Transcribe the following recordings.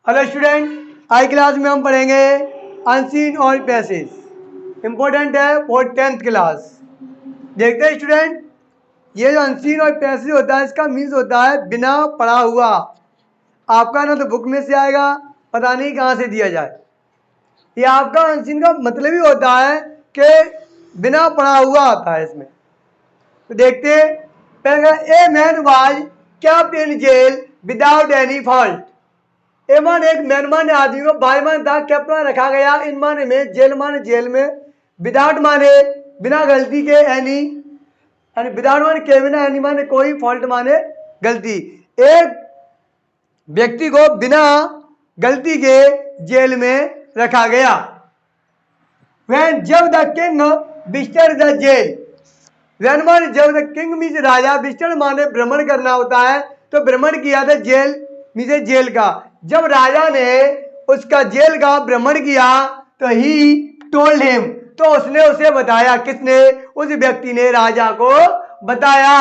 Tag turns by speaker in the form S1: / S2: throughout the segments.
S1: Hello student, आज class में हम पढ़ेंगे अनसीन और पैसेज। इंपॉर्टेंट है फॉर 10th क्लास। देखते हैं स्टूडेंट, ये जो अनसीन और पैसेज होता है इसका मीन्स होता है बिना पढ़ा हुआ। आपका ना तो बुक में से आएगा, पता नहीं कहाँ से दिया जाए। ये आपका अनसीन का मतलब ही होता है कि बिना पढ़ा हुआ आता है इसमें। तो देखते हैं, पहला a man was kept in jail without any fault. A man एक मैन माने आदमी को, बाय मान था कैप्ट में रखा गया, इन माने में, जेल माने जेल में, विदाउट माने बिना गलती के, एनी यानी विदाउट माने के बिना, एनी माने कोई, फॉल्ट माने गलती। एक व्यक्ति को बिना गलती के जेल में रखा गया। When जब the king visited the jail, when माने जब द किंग मीन्स राजा, विजिटेड माने भ्रमण करना होता है, तो भ्रमण किया था जेल मीन्स जेल का। जब राजा ने उसका जेल का भ्रमण किया तो ही टोल्ड हिम, तो उसने उसे बताया। किसने? उस व्यक्ति ने राजा को बताया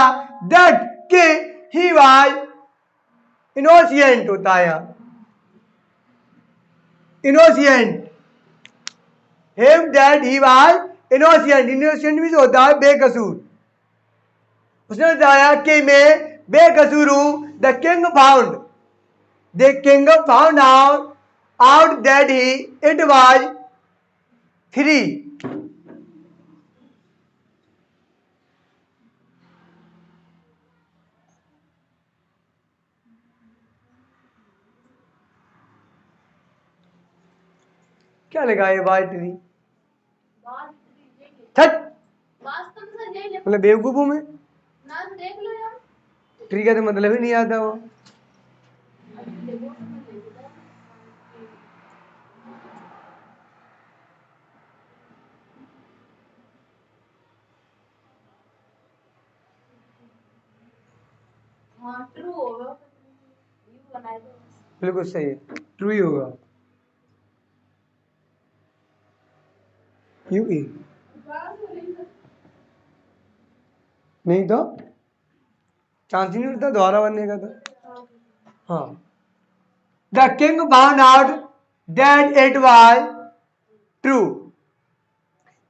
S1: दैट कि ही वाज इनोसेंट होता है, innocent, him that he was innocent. Innocent means होता है बेकसूर। उसने बताया कि मैं बेकसूर हूं। The king found, the king found out that it was free. क्या लगा ये बात ट्री? छठ मतलब बेवकूफों में ट्री का तो मतलब ही नहीं आता वो। बिल्कुल सही है, ट्रू ही होगा। यू ई नहीं तो चांस ही नहीं उठता दोबारा बनने का। तो हाँ, the king found out that it was true.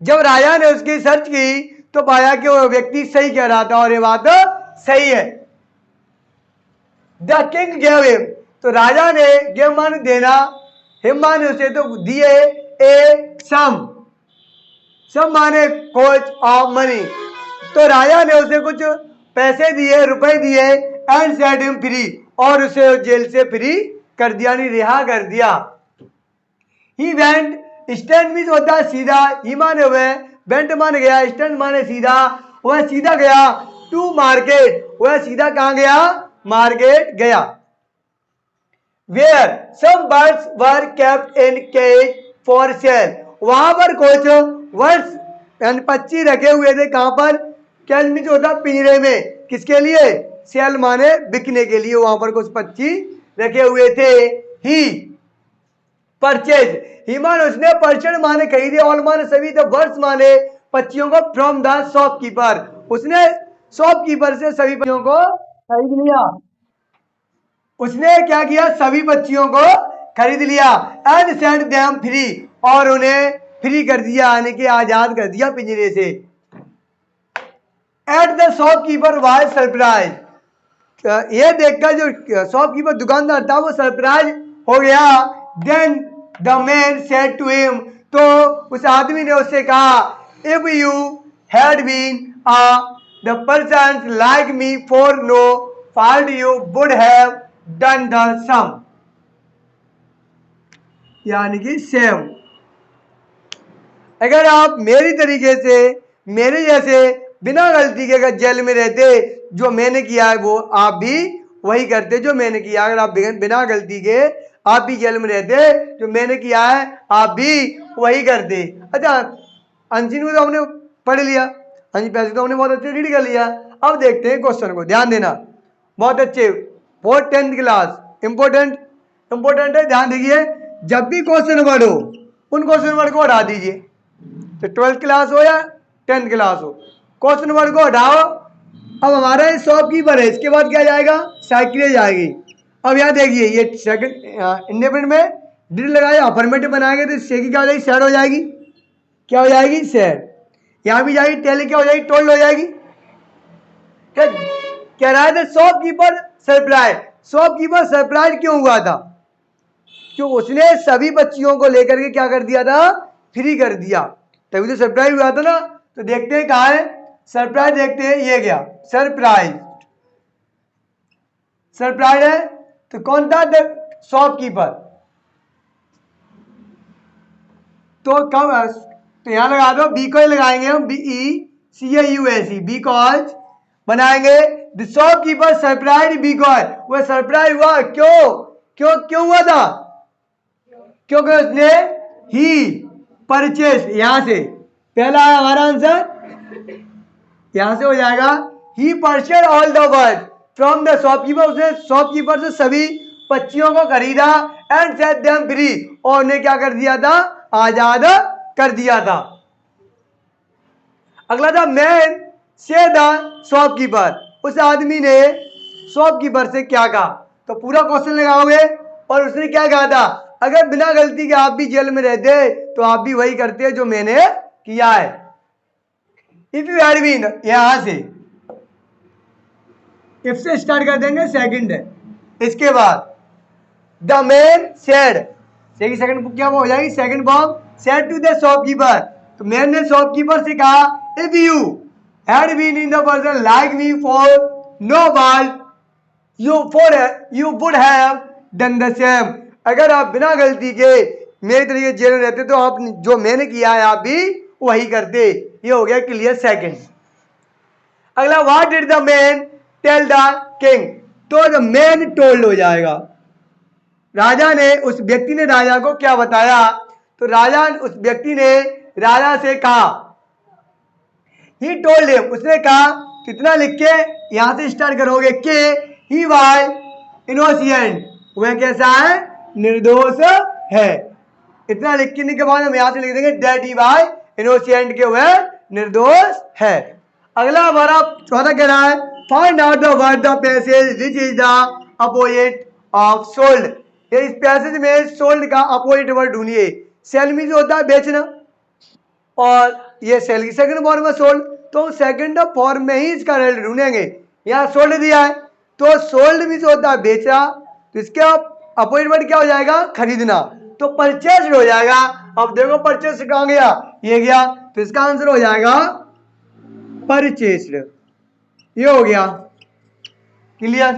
S1: जब राजा ने उसकी सर्च की तो पाया कि वो व्यक्ति सही कह रहा था और ये बात सही है। द किंग गेव हिम, तो राजा ने गेव माने देना, हिम माने उसे, तो दिए ए सम माने कोच ऑफ मनी, तो राजा ने उसे कुछ पैसे दिए, रुपए दिए, एंड सेट हिम फ्री, और उसे जेल से फ्री कर दिया, नहीं रिहा कर दिया। ही वेंट, स्टैंड मीन्स होता है सीधा, ही माने हुए, वेंट माने गया, स्टैंड माने सीधा, वह सीधा गया, टू मार्केट, वह सीधा कहां गया? मार्केट गया। Where some birds were kept in cage for sale, वहां पर कुछ बर्ड्स यानी पक्षी रखे हुए थे। कहां पर? केज मीन्स होता पिंजरे में, किसके लिए? सेल माने बिकने के लिए, वहां पर कुछ पक्षी रखे हुए थे। ही परचेज, ही माने उसने, परचेज माने खरीदे, ऑल माने सभी, तो वर्ड्स माने पक्षियों को, फ्रॉम द शॉपकीपर, उसने शॉपकीपर से सभी पक्षियों को खरीद लिया। उसने क्या किया? सभी पक्षियों को खरीद लिया। एंड सेट देम फ्री, और उन्हें फ्री कर दिया, यानी कि आजाद कर दिया पिंजरे से। At the shopkeeper was surprise, ये देखकर जो शॉपकीपर दुकानदार था वो सरप्राइज हो गया। Then the man said to him, तो उस आदमी ने उससे कहा, if you had been the person like me for no fault you would have done the same, यानी कि सेम, अगर आप मेरी तरीके से, मेरे जैसे बिना गलती के अगर जेल में रहते, जो मैंने किया है वो आप भी वही करते जो मैंने किया। अगर आप बिना गलती के आप भी जेल में रहते, जो मैंने किया है आप भी वही करते। अच्छा, अनसीन को तो हमने पढ़ लिया, अनसीन पैसे तो हमने बहुत अच्छे रीड कर लिया। अब देखते हैं क्वेश्चन को, ध्यान देना बहुत अच्छे, for 10th class important, important है, ध्यान देखिए। जब भी क्वेश्चन वर्ड हो उन क्वेश्चन वर्ड को हटा दीजिए, तो 12th क्लास हो या 10th क्लास हो, क्वेश्चन वर्ड को हटाओ। अब हमारा शॉपकीपर है, इसके बाद क्या जाएगा? साइकिल जाएगी। अब यहाँ देखिए ये सेकंड इंडिपेंडेंट में डिड लगाया, अफर्मेटिव बनाएंगे तो से की क्या हो जाएगी, सैड हो जाएगी। क्या हो जाएगी, सैड। यहाँ भी जाएगी टेल, क्या हो जाएगी, टोल्ड हो जाएगी। कह रहा है था शॉपकीपर सरप्राइज। शॉपकीपर सरप्राइज क्यों हुआ था, क्यों उसने सभी बच्चियों को लेकर के क्या कर दिया था, फ्री कर दिया, तभी तो सरप्राइज हुआ था ना। तो देखते हैं कहाँ है सरप्राइज, देखते हैं ये गया सरप्राइज। सरप्राइज है तो कौन था, शॉपकीपर। तो कब, तो यहां लगा दो बी को लगाएंगे हम, BECAUSE, बिकॉज बनाएंगे द शॉपकीपर सरप्राइज बिकॉज, वो सरप्राइज हुआ क्यों, क्यों हुआ था, क्योंकि उसने ही परचेस, यहां से पहला है हमारा आंसर, यहां से हो जाएगा ही purchase all the bird from the shopkeeper, उसने शॉपकीपर से सभी पक्षियों को खरीदा एंड सेट देम फ्री, और उन्हें क्या कर दिया था, आजाद कर दिया था। अगला था मैन से द शॉपकीपर, उस आदमी ने शॉपकीपर से क्या कहा, तो पूरा क्वेश्चन लगाओगे और उसने क्या कहा था, अगर बिना गलती के आप भी जेल में रहते तो आप भी वही करते जो मैंने किया है। इफ यू हैड बीन, यहां से इफ से स्टार्ट कर देंगे, सेकंड है, इसके बाद द मैन सेड, सेकंड क्या हो जाएगी, second form, said to the shopkeeper, तो मैन ने शॉपकीपर से कहा if you had been in the person like me for no world you would have done the same, अगर आप बिना गलती के मेरे तरीके जेल में रहते तो आप जो मैंने किया है आप भी वही करते। ये हो गया क्लियर सेकंड। अगला what did the man tell the king, तो द मैन टोल्ड हो जाएगा, राजा ने, उस व्यक्ति ने राजा को क्या बताया, तो राजा, उस व्यक्ति ने राजा से कहा, ही टोल्ड हिम, उसने कहा, कितना लिख के यहां से स्टार्ट करोगे के ही वाज इनोसेंट, वह कैसा है, निर्दोष है, इतना लिखने के बाद हम यहां से लिख देंगे दैट ही वाज इनोसेंट, के वह निर्दोष है। अगला हमारा चौथा कह रहा है find out the word the passage which is the opposite of sold, ये इस पैसेज में सोल्ड का अपोजिट वर्ड ढूंढिए। सेल मीन्स होता है बेचना, और ये सेल की सेकंड फॉर्म में सोल्ड, तो सेकंड फॉर्म में ही इसका रिजल्ट ढूंढेंगे। यहाँ सोल्ड दिया है तो सोल्ड मीन्स होता है बेचा, तो इसका अपोजिट वर्ड क्या हो जाएगा, खरीदना, तो परचेज हो जाएगा। अब देखो परचेज कहां गया, ये गया, तो इसका आंसर हो जाएगा परचेज्ड। ये हो गया क्लियर,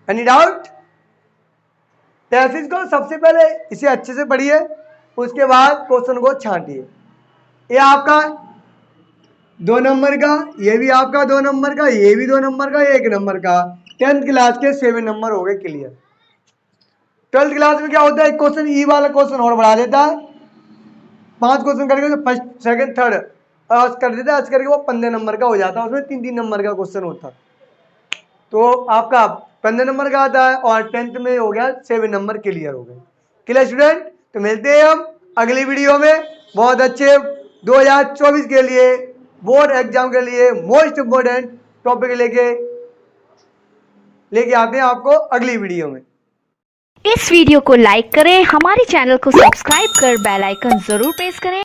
S1: एनी डाउट। पैसेज को सबसे पहले इसे अच्छे से पढ़िए, उसके बाद क्वेश्चन को छांटिए। ये आपका 2 नंबर का, ये भी आपका 2 नंबर का, ये भी 2 नंबर का, 1 नंबर का, 10th क्लास के 7 नंबर हो गए क्लियर। 12th क्लास में क्या होता है, क्वेश्चन ई वाला क्वेश्चन और बढ़ा देता है, 5 क्वेश्चन करके तो फर्स्ट सेकंड थर्ड कर देता है, करके वो 15 नंबर का हो जाता है, उसमें 3-3 नंबर का क्वेश्चन होता है, तो आपका 15 नंबर का आता है, और 10th में हो गया 7 नंबर क्लियर हो गए। क्लियर स्टूडेंट, तो मिलते हैं हम अगली वीडियो में बहुत अच्छे 2024 के लिए बोर्ड एग्जाम के लिए मोस्ट इम्पोर्टेंट टॉपिक लेके आते हैं आपको अगली वीडियो में।
S2: इस वीडियो को लाइक करें, हमारे चैनल को सब्सक्राइब कर बेल आइकन जरूर प्रेस करें।